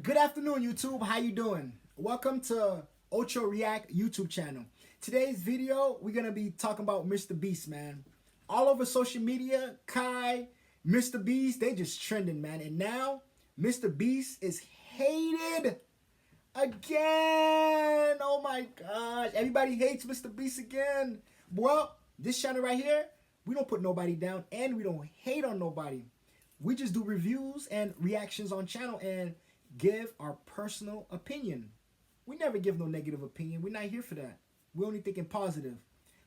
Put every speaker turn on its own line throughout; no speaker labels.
Good afternoon, YouTube. How you doing? Welcome to Ocho React YouTube channel. Today's video, we're gonna be talking about Mr. Beast, man. All over social media, Kai, Mr. Beast, they just trending, man. And now, Mr. Beast is hated again. Oh my gosh, everybody hates Mr. Beast again. Well, this channel right here, we don't put nobody down and we don't hate on nobody. We just do reviews and reactions on channel and give our personal opinion. We never give no negative opinion. We're not here for that. We're only thinking positive.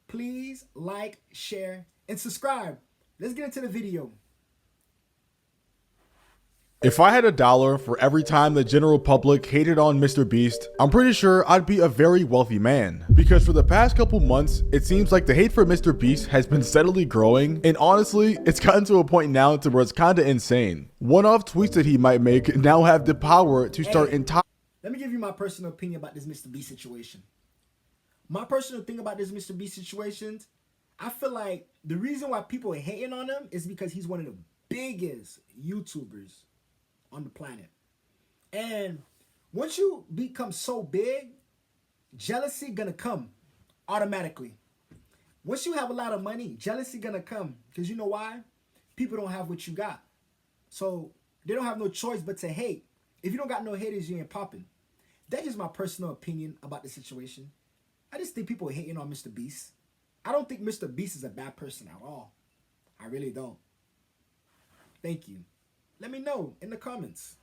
Please like, share, and subscribe. Let's get into the video.
If I had $1 for every time the general public hated on Mr.Beast, I'm pretty sure I'd be a very wealthy man. Because for the past couple months, it seems like the hate for Mr.Beast has been steadily growing, and honestly, it's gotten to a point now to where it's kinda insane. One-off tweets that he might make now have the power to start entire—
Let me give you my personal opinion about this Mr. Beast situation. My personal thing about this Mr. Beast situation, I feel like the reason why people are hating on him is because he's one of the biggest YouTubers on the planet. And once you become so big, jealousy gonna come automatically. Once you have a lot of money, jealousy gonna come. Because you know why? People don't have what you got. So they don't have no choice but to hate. If you don't got no haters, you ain't popping. That's just my personal opinion about the situation. I just think people are hating on Mr. Beast. I don't think Mr. Beast is a bad person at all. I really don't. Thank you. Let me know in the comments.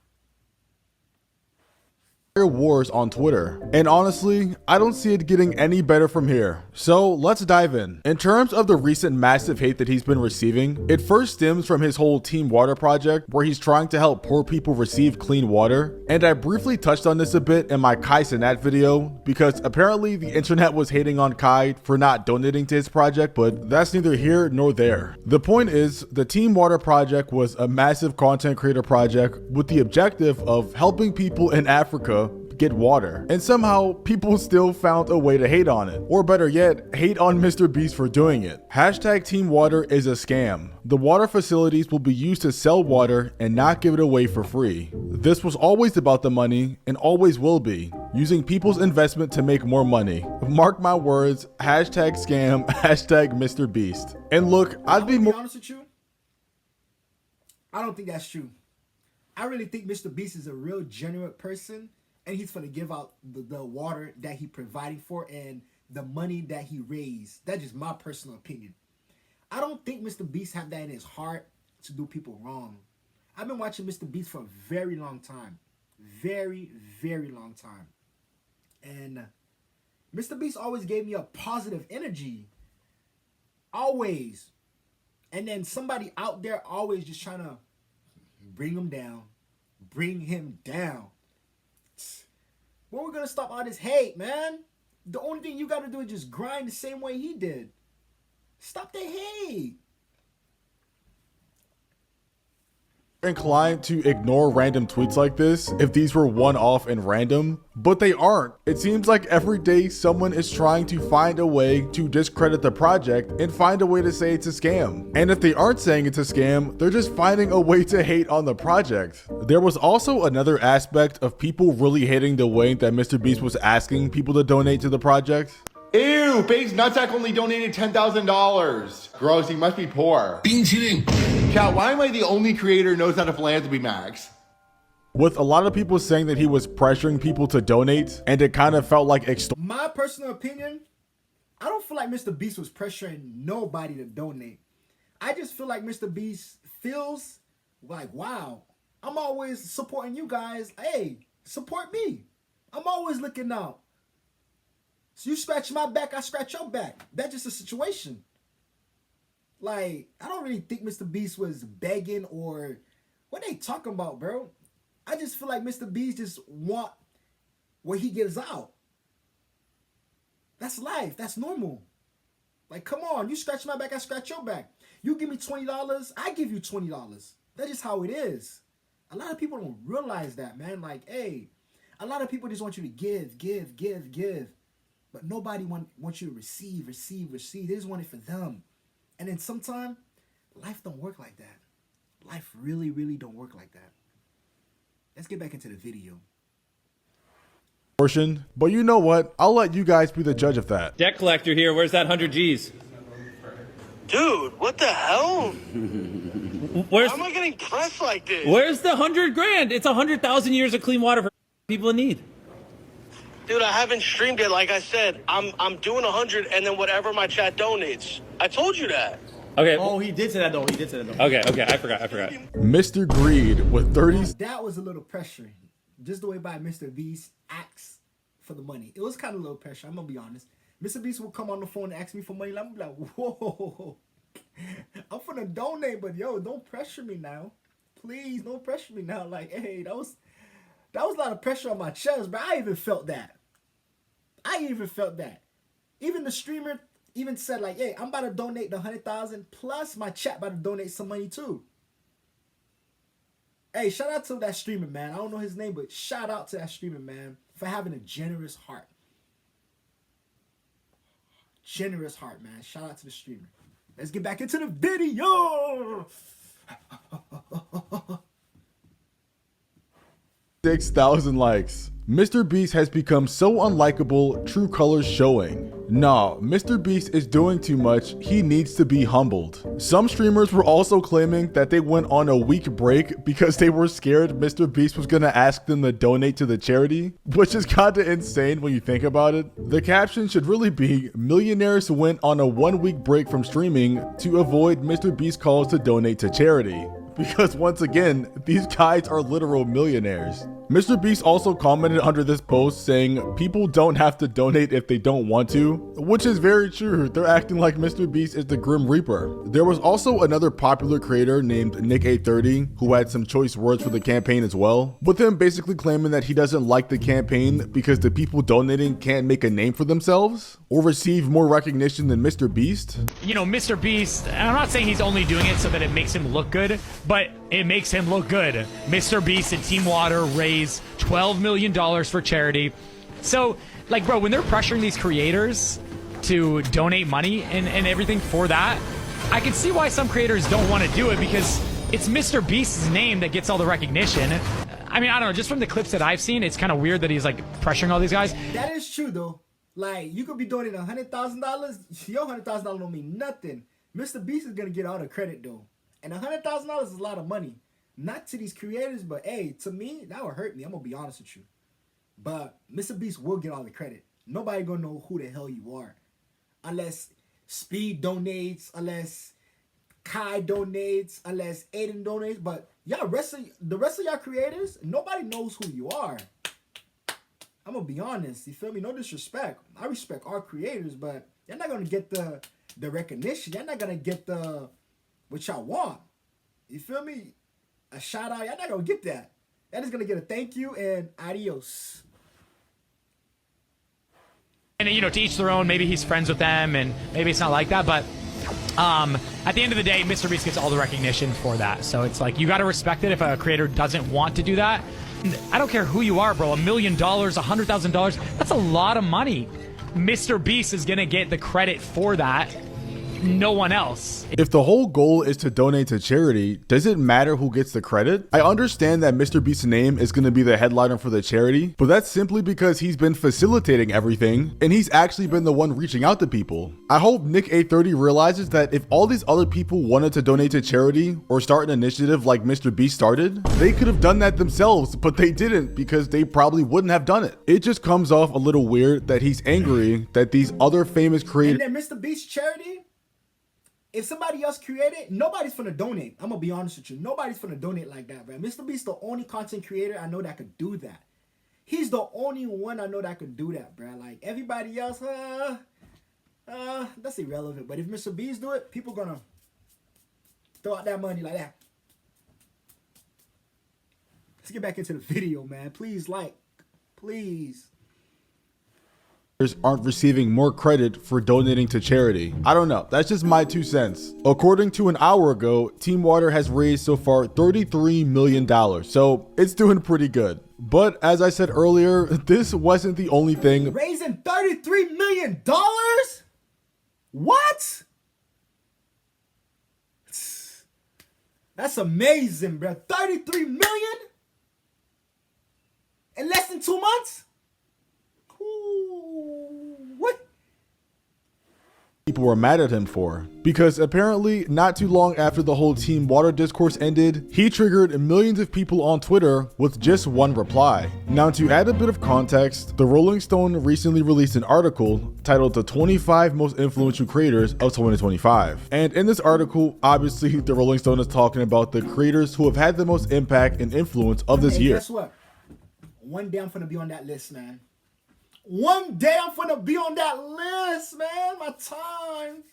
wars on Twitter. And honestly, I don't see it getting any better from here. So let's dive in. In terms of the recent massive hate that he's been receiving, it first stems from his whole Team Water project where he's trying to help poor people receive clean water. And I briefly touched on this a bit in my Kai Sinat video because apparently the internet was hating on Kai for not donating to his project, but that's neither here nor there. The point is, the Team Water project was a massive content creator project with the objective of helping people in Africa get water, and somehow people still found a way to hate on it, or better yet, hate on Mr. Beast for doing it. Hashtag Team Water is a scam. The water facilities will be used to sell water and not give it away for free. This was always about the money and always will be, using people's investment to make more money. Mark my words, hashtag scam, hashtag Mr. Beast. And look, I'd be more
honest with you, I don't think that's true. I really think Mr. Beast is a real genuine person, and he's going to give out the water that he providing for and the money that he raised. That's just my personal opinion. I don't think Mr. Beast have that in his heart to do people wrong. I've been watching Mr. Beast for a very long time. Very, very long time. And Mr. Beast always gave me a positive energy. Always. And then somebody out there always just trying to bring him down. Bring him down. When we're gonna stop all this hate, man? The only thing you gotta do is just grind the same way he did. Stop the hate.
inclined to ignore random tweets like this if these were one-off and random, but they aren't. It seems like every day someone is trying to find a way to discredit the project and find a way to say it's a scam. And if they aren't saying it's a scam, they're just finding a way to hate on the project. There was also another aspect of people really hating the way that Mr. Beast was asking people to donate to the project.
Ew, Bates Nutsack only donated $10,000. Gross, he must be poor. Chat, why am I the only creator who knows how to philanthropy, Max?
With a lot of people saying that he was pressuring people to donate, and it kind of felt like
my personal opinion, I don't feel like Mr. Beast was pressuring nobody to donate. I just feel like Mr. Beast feels like, wow, I'm always supporting you guys. Hey, support me. I'm always looking out. So you scratch my back, I scratch your back. That's just a situation. Like, I don't really think Mr. Beast was begging or what they talking about, bro. I just feel like Mr. Beast just want what he gives out. That's life. That's normal. Like, come on. You scratch my back, I scratch your back. You give me $20, I give you $20. That's just how it is. A lot of people don't realize that, man. Like, hey, a lot of people just want you to give. But nobody wants you to receive. They just want it for them. And then sometimes, life don't work like that. Life really don't work like that. Let's get back into the video.
Portion, but you know what? I'll let you guys be the judge of that.
Debt collector here. Where's that 100 G's?
Dude, what the hell?
Where's
How am I getting pressed like this?
Where's the 100 grand? It's 100,000 years of clean water for people in need.
Dude, I haven't streamed it. Like I said, I'm doing 100 and then whatever my chat donates. I told you that.
Okay.
Oh, he did say that though. He did say that though.
Okay. I forgot.
Mr. Greed with 30.
That was a little pressure. Just the way by Mr.Beast acts for the money. It was kind of a little pressure. I'm going to be honest. Mr.Beast will come on the phone and ask me for money. I'm like, whoa. I'm finna donate, but yo, don't pressure me now. Please, don't pressure me now. Like, hey, that was a lot of pressure on my chest, but I even felt that. Even the streamer even said like, hey, I'm about to donate the 100,000 plus my chat about to donate some money too. Hey, shout out to that streamer, man. I don't know his name, but shout out to that streamer, man, for having a generous heart. Generous heart, man. Shout out to the streamer. Let's get back into the video.
6,000 likes. Mr. Beast has become so unlikable, true colors showing. Nah, Mr. Beast is doing too much, he needs to be humbled. Some streamers were also claiming that they went on a week break because they were scared Mr. Beast was gonna ask them to donate to the charity, which is kinda insane when you think about it. The caption should really be, millionaires went on a 1 week break from streaming to avoid Mr. Beast calls to donate to charity. Because once again, these guys are literal millionaires. Mr. Beast also commented under this post saying people don't have to donate if they don't want to, which is very true. They're acting like Mr. Beast is the Grim Reaper. There was also another popular creator named Nick830 who had some choice words for the campaign as well, with him basically claiming that he doesn't like the campaign because the people donating can't make a name for themselves or receive more recognition than Mr. Beast.
You know, Mr. Beast, and I'm not saying he's only doing it so that it makes him look good, but it makes him look good. Mr. Beast and Team Water raise $12 million for charity. So, like, bro, when they're pressuring these creators to donate money and everything for that, I can see why some creators don't want to do it because it's Mr. Beast's name that gets all the recognition. I mean, I don't know, just from the clips that I've seen, it's kind of weird that he's, like, pressuring all these guys.
That is true, though. Like, you could be donating $100,000. Your $100,000 don't mean nothing. Mr. Beast is going to get all the credit, though. And $100,000 is a lot of money. Not to these creators, but hey, to me, that would hurt me. I'm going to be honest with you. But Mr. Beast will get all the credit. Nobody going to know who the hell you are. Unless Speed donates, unless Kai donates, unless Aiden donates. But y'all, the rest of y'all creators, nobody knows who you are. I'm going to be honest. You feel me? No disrespect. I respect our creators, but you're not going to get the recognition. You're not going to get what y'all want. You feel me? A shout out. Y'all not going to get that. Y'all just going to get a thank you and adios.
And, you know, to each their own. Maybe he's friends with them, and maybe it's not like that. But at the end of the day, Mr. Beast gets all the recognition for that. So it's like, you got to respect it if a creator doesn't want to do that. I don't care who you are, bro. $1 million, $100,000. That's a lot of money. Mr. Beast is going to get the credit for that. No one else.
If the whole goal is to donate to charity, does it matter who gets the credit? I understand that Mr. Beast's name is going to be the headliner for the charity, but that's simply because he's been facilitating everything and he's actually been the one reaching out to people. I hope Nick830 realizes that if all these other people wanted to donate to charity or start an initiative like Mr. Beast started, they could have done that themselves, but they didn't because they probably wouldn't have done it. It just comes off a little weird that he's angry that these other famous creators—
And then Mr. Beast charity, if somebody else created, nobody's finna donate. I'm gonna be honest with you. Nobody's finna donate like that, bro. Mr. Beast the only content creator I know that could do that. He's the only one I know that could do that, bro. Like, everybody else, that's irrelevant. But if Mr. Beast do it, people gonna throw out that money like that. Let's get back into the video, man. Please like, please.
aren't receiving more credit for donating to charity. I don't know, that's just my 2 cents. According to an hour ago, Team Water has raised so far $33 million, so it's doing pretty good. But as I said earlier, this wasn't the only thing.
Raising $33 million? What? That's amazing, bro. 33 million? months? Ooh, what?
People were mad at him for, because apparently not too long after the whole Team Water discourse ended, he triggered millions of people on Twitter with just one reply. Now, to add a bit of context, the Rolling Stone recently released an article titled The 25 Most Influential Creators of 2025. And in this article, obviously the Rolling Stone is talking about the creators who have had the most impact and influence of this year.
Guess what? One day I'm finna be on that list, man. One day I'm finna be on that list, man. My time.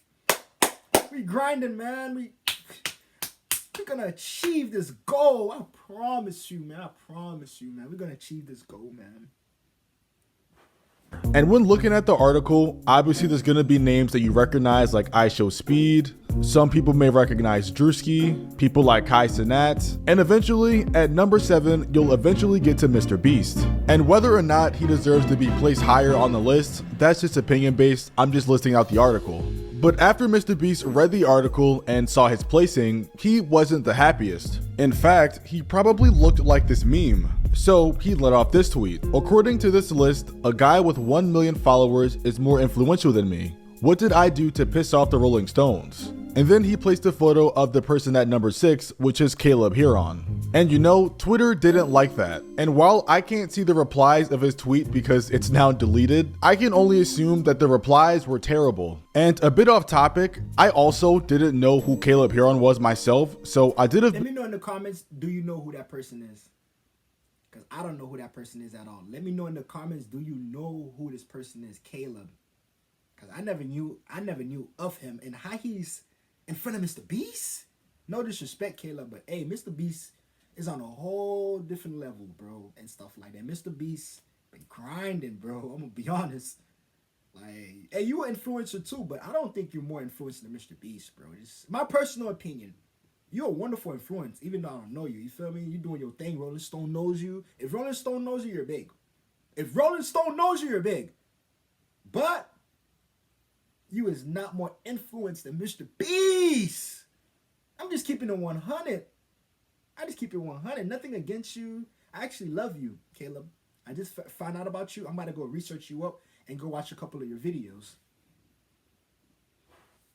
We grinding, man. We're gonna achieve this goal. I promise you, man. I promise you, man. We're gonna achieve this goal, man.
And when looking at the article, obviously there's going to be names that you recognize like I Show Speed. Some people may recognize Drewski, people like Kai Cenat, and eventually at number 7, you'll eventually get to Mr.Beast. And whether or not he deserves to be placed higher on the list, that's just opinion based. I'm just listing out the article. But after Mr.Beast read the article and saw his placing, he wasn't the happiest. In fact, he probably looked like this meme. So he let off this tweet. According to this list, a guy with 1 million followers is more influential than me. What did I do to piss off the Rolling Stones? And then he placed a photo of the person at number 6, which is Caleb Huron. And you know, Twitter didn't like that. And while I can't see the replies of his tweet because it's now deleted, I can only assume that the replies were terrible. And a bit off topic, I also didn't know who Caleb Huron was myself, so I did a—
Let me know in the comments, do you know who that person is? Because I don't know who that person is at all. Let me know in the comments, do you know who this person is, Caleb? Because I never knew of him. And how he's in front of Mr.Beast? No disrespect, Caleb, but hey, Mr.Beast is on a whole different level, bro, and stuff like that. Mr.Beast been grinding, bro. I'm gonna be honest. Like, hey, you an influencer too, but I don't think you're more influenced than Mr.Beast, bro. It's my personal opinion. You're a wonderful influence, even though I don't know you. You feel me? You're doing your thing. Rolling Stone knows you. If Rolling Stone knows you, you're big. If Rolling Stone knows you, you're big. But you is not more influenced than Mr.Beast. I'm just keeping it 100. I just keep it 100. Nothing against you. I actually love you, Caleb. I just found out about you. I'm about to go research you up and go watch a couple of your videos.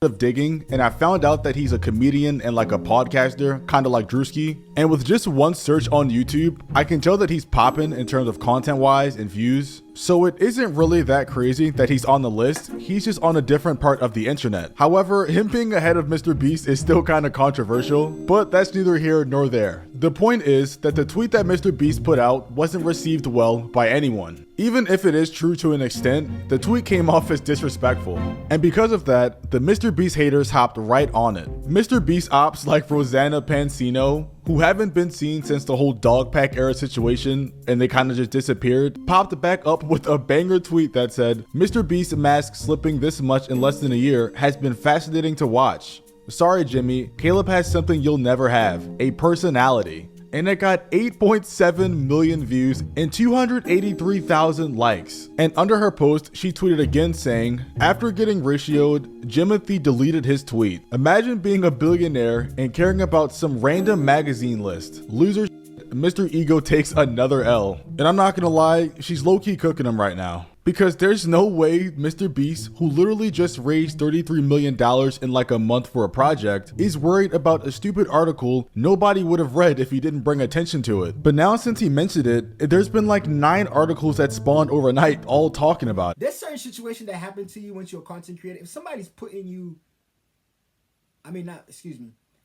Of digging, and I found out that he's a comedian and like a podcaster, kind of like Drewski. And with just one search on YouTube, I can tell that he's popping in terms of content wise and views. So it isn't really that crazy that he's on the list. He's just on a different part of the internet. However, him being ahead of Mr.Beast is still kind of controversial, but that's neither here nor there. The point is that the tweet that Mr.Beast put out wasn't received well by anyone. Even if it is true to an extent, the tweet came off as disrespectful. And because of that, the Mr.Beast haters hopped right on it. Mr.Beast ops like Rosanna Pansino, who haven't been seen since the whole dog pack era situation and they kind of just disappeared, popped back up with a banger tweet that said, Mr.Beast mask slipping this much in less than a year has been fascinating to watch. Sorry Jimmy, Caleb has something you'll never have, a personality. And it got 8.7 million views and 283,000 likes. And under her post, she tweeted again saying, after getting ratioed, Jimothy deleted his tweet. Imagine being a billionaire and caring about some random magazine list. Loser shit, Mr. Ego takes another L. And I'm not gonna lie, she's low-key cooking him right now. Because there's no way Mr.Beast, who literally just raised $33 million in like a month for a project, is worried about a stupid article nobody would have read if he didn't bring attention to it. But now since he mentioned it, there's been like 9 articles that spawned overnight all talking about it.
There's certain situations that happen to you once you're a content creator. If somebody's putting you,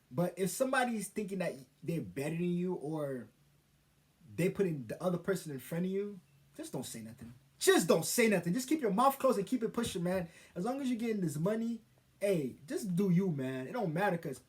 but if somebody's thinking that they're better than you or they putting the other person in front of you, just don't say nothing. Just don't say nothing. Just keep your mouth closed and keep it pushing, man. As long as you're getting this money, hey, just do you, man. It don't matter because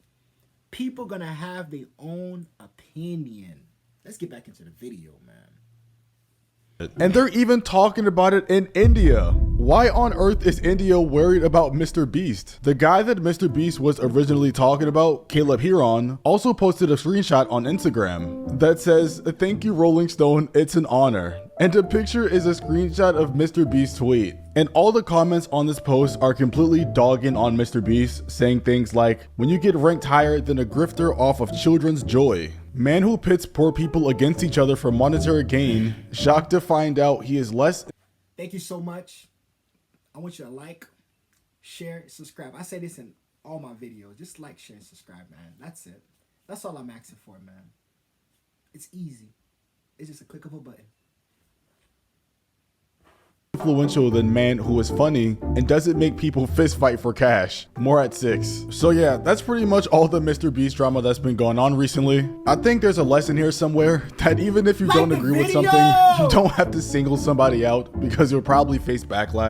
people gonna have their own opinion. Let's get back into the video, man.
And they're even talking about it in India. Why on earth is India worried about Mr.Beast? The guy that Mr.Beast was originally talking about, Caleb Huron, also posted a screenshot on Instagram that says, thank you Rolling Stone, it's an honor. And the picture is a screenshot of Mr.Beast's tweet. And all the comments on this post are completely dogging on Mr.Beast, saying things like, when you get ranked higher than a grifter off of children's joy. Man who pits poor people against each other for monetary gain, shocked to find out he is less.
Thank you so much. I want you to like, share, subscribe. I say this in all my videos. Just like, share, and subscribe, man. That's it. That's all I'm asking for, man. It's easy. It's just a click of a button.
Influential than man who is funny and doesn't make people fist fight for cash. More at 6. So yeah, that's pretty much all the Mr.Beast drama that's been going on recently. I think there's a lesson here somewhere that even if you don't agree with something, you don't have to single somebody out because you'll probably face backlash.